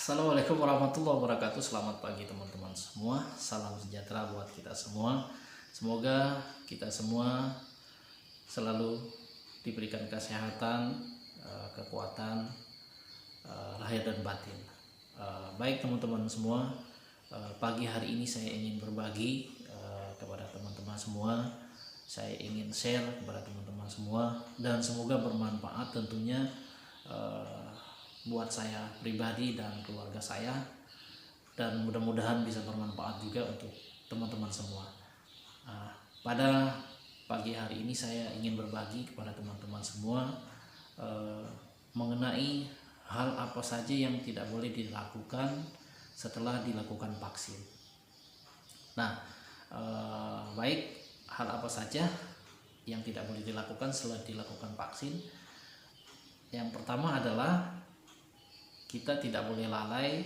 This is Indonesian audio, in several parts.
Assalamualaikum warahmatullahi wabarakatuh. Selamat pagi teman-teman semua. Salam sejahtera buat kita semua. Semoga kita semua selalu diberikan kesehatan, kekuatan, lahir dan batin. Baik teman-teman semua, pagi hari ini saya ingin berbagi kepada teman-teman semua. Saya ingin share kepada teman-teman semua dan semoga bermanfaat tentunya buat saya pribadi dan keluarga saya, dan mudah-mudahan bisa bermanfaat juga untuk teman-teman semua. Pada pagi hari ini saya ingin berbagi kepada teman-teman semua mengenai hal apa saja yang tidak boleh dilakukan setelah dilakukan vaksin. Nah, baik, hal apa saja yang tidak boleh dilakukan setelah dilakukan vaksin? Yang pertama adalah kita tidak boleh lalai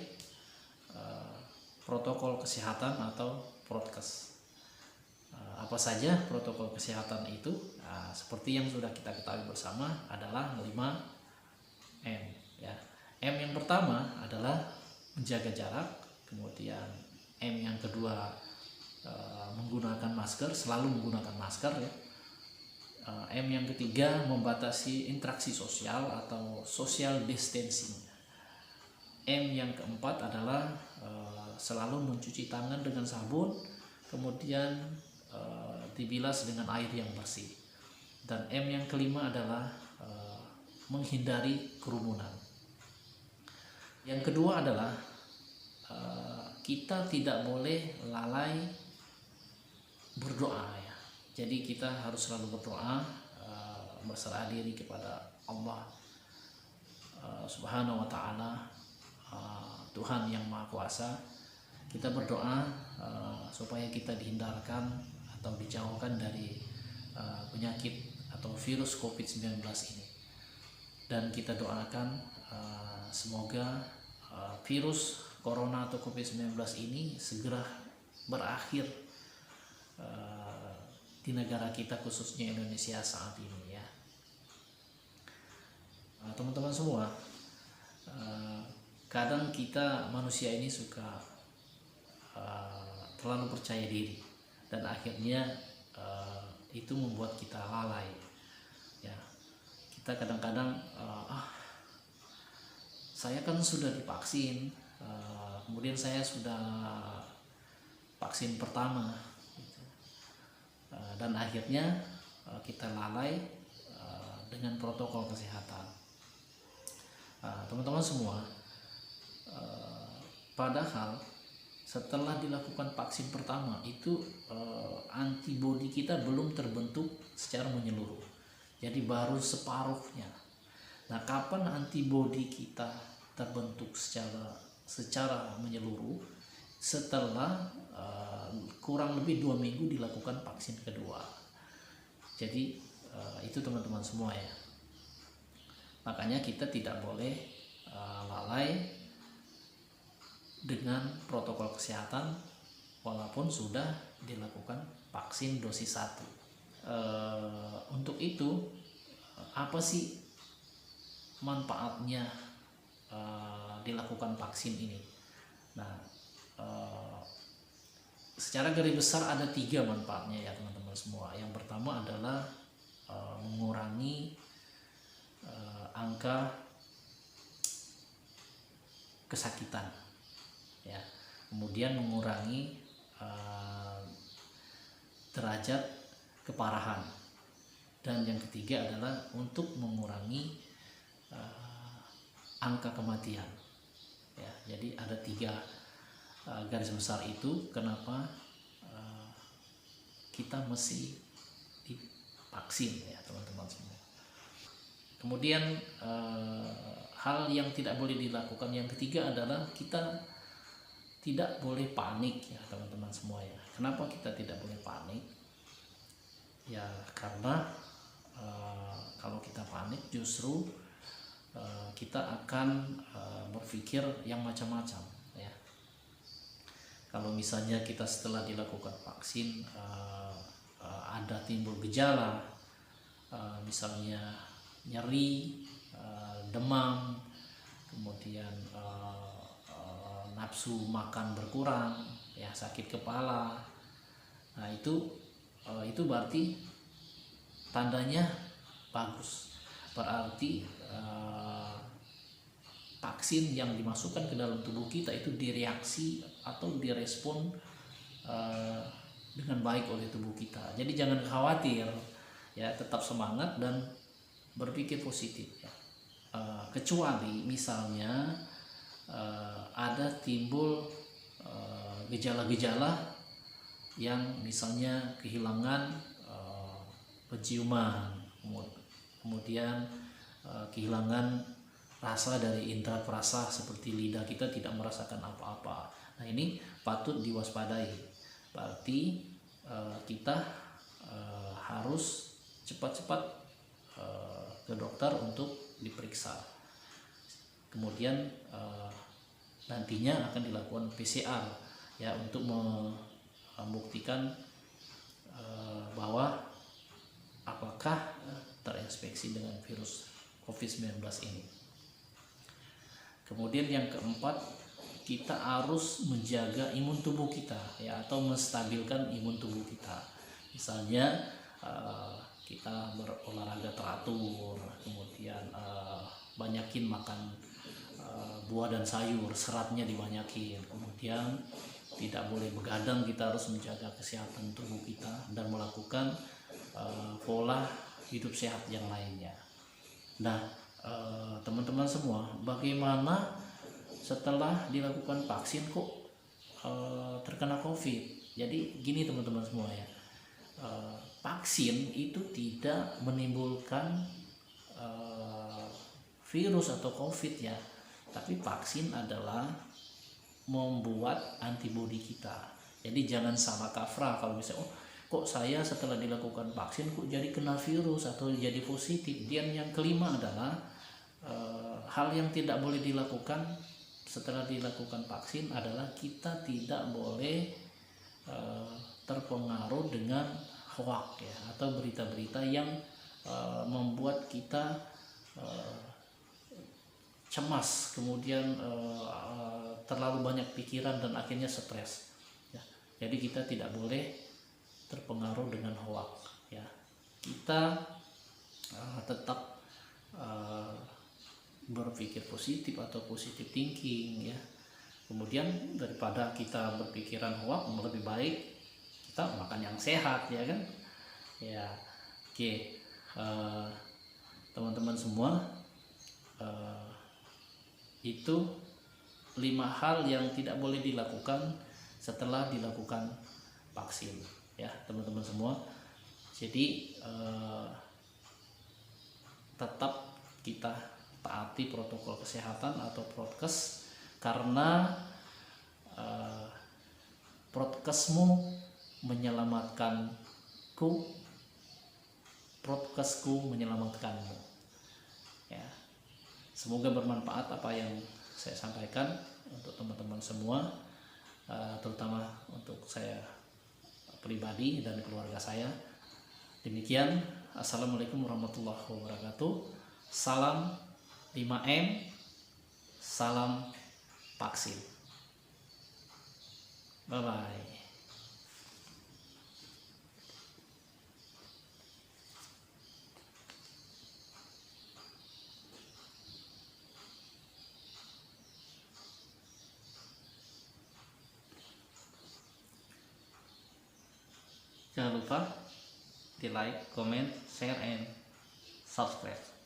protokol kesehatan atau prokes. Apa saja protokol kesehatan itu? Seperti yang sudah kita ketahui bersama adalah 5M ya. M yang pertama adalah menjaga jarak, kemudian M yang kedua menggunakan masker, selalu menggunakan masker ya. M yang ketiga membatasi interaksi sosial atau social distancing. M yang keempat adalah selalu mencuci tangan dengan sabun, kemudian dibilas dengan air yang bersih. Dan M yang kelima adalah menghindari kerumunan. Yang kedua adalah kita tidak boleh lalai berdoa ya. Jadi kita harus selalu berdoa, berserah diri kepada Allah Subhanahu wa Ta'ala, Tuhan yang Maha Kuasa. Kita berdoa supaya kita dihindarkan atau dijauhkan dari penyakit atau virus COVID-19 ini. Dan kita doakan semoga virus corona atau COVID-19 ini segera berakhir di negara kita, khususnya Indonesia saat ini ya. Teman-teman semua, kadang kita manusia ini suka terlalu percaya diri dan akhirnya itu membuat kita lalai ya. Kita kadang-kadang saya kan sudah divaksin, kemudian saya sudah vaksin pertama gitu. Dan akhirnya kita lalai dengan protokol kesehatan. Teman-teman semua, padahal setelah dilakukan vaksin pertama itu antibodi kita belum terbentuk secara menyeluruh, jadi baru separuhnya. Nah, kapan antibodi kita terbentuk secara menyeluruh? Setelah kurang lebih 2 minggu dilakukan vaksin kedua. Jadi itu teman-teman semua ya. Makanya kita tidak boleh lalai dengan protokol kesehatan walaupun sudah dilakukan vaksin dosis 1. Untuk itu, apa sih manfaatnya dilakukan vaksin ini? Nah, secara garis besar ada 3 manfaatnya ya teman-teman semua. Yang pertama adalah mengurangi angka kesakitan ya, kemudian mengurangi derajat keparahan, dan yang ketiga adalah untuk mengurangi angka kematian ya. Jadi ada 3 garis besar itu kenapa kita mesti divaksin ya teman-teman semua. Kemudian hal yang tidak boleh dilakukan yang ketiga adalah kita tidak boleh panik ya teman-teman semua ya. Kenapa kita tidak boleh panik? Ya karena kalau kita panik justru kita akan berpikir yang macam-macam ya. Kalau misalnya kita setelah dilakukan vaksin ada timbul gejala, misalnya nyeri, demam, kemudian nafsu makan berkurang, ya sakit kepala. Nah itu berarti tandanya bagus, berarti vaksin yang dimasukkan ke dalam tubuh kita itu direaksi atau direspon dengan baik oleh tubuh kita. Jadi jangan khawatir, ya tetap semangat dan berpikir positif, ya. Kecuali misalnya ada timbul gejala-gejala yang misalnya kehilangan penciuman, kemudian kehilangan rasa dari indera perasa seperti lidah, kita tidak merasakan apa-apa. Nah ini patut diwaspadai, berarti kita harus cepat-cepat ke dokter untuk diperiksa. Kemudian nantinya akan dilakukan PCR, ya, untuk membuktikan bahwa apakah terinfeksi dengan virus COVID-19 ini. Kemudian yang keempat, kita harus menjaga imun tubuh kita, ya, atau menstabilkan imun tubuh kita. Misalnya kita berolahraga teratur, kemudian banyakin makan buah dan sayur, seratnya dibanyakin, kemudian tidak boleh begadang, kita harus menjaga kesehatan tubuh kita dan melakukan pola hidup sehat yang lainnya. Nah, teman-teman semua, bagaimana setelah dilakukan vaksin kok terkena COVID? Jadi gini teman-teman semua, ya, vaksin itu tidak menimbulkan virus atau COVID, ya, tapi vaksin adalah membuat antibodi kita. Jadi jangan salah kaprah kalau misalnya, oh kok saya setelah dilakukan vaksin kok jadi kena virus atau jadi positif. Dan yang kelima adalah hal yang tidak boleh dilakukan setelah dilakukan vaksin adalah kita tidak boleh terpengaruh dengan hoax, ya, atau berita-berita yang membuat kita cemas, kemudian terlalu banyak pikiran dan akhirnya stres, ya. Jadi kita tidak boleh terpengaruh dengan hoax, ya. Kita tetap berpikir positif atau positive thinking, ya. Kemudian daripada kita berpikiran hoax, lebih baik kita makan yang sehat, ya kan, ya. Oke, teman-teman semua, itu 5 hal yang tidak boleh dilakukan setelah dilakukan vaksin, ya teman-teman semua. Jadi tetap kita taati protokol kesehatan atau prokes, karena prokesmu menyelamatkanku, prokesku menyelamatkanmu, ya. Semoga bermanfaat apa yang saya sampaikan untuk teman-teman semua, terutama untuk saya pribadi dan keluarga saya. Demikian, assalamualaikum warahmatullahi wabarakatuh. Salam 5M, salam vaksin. Bye bye. Jangan lupa di like, comment, share, and subscribe.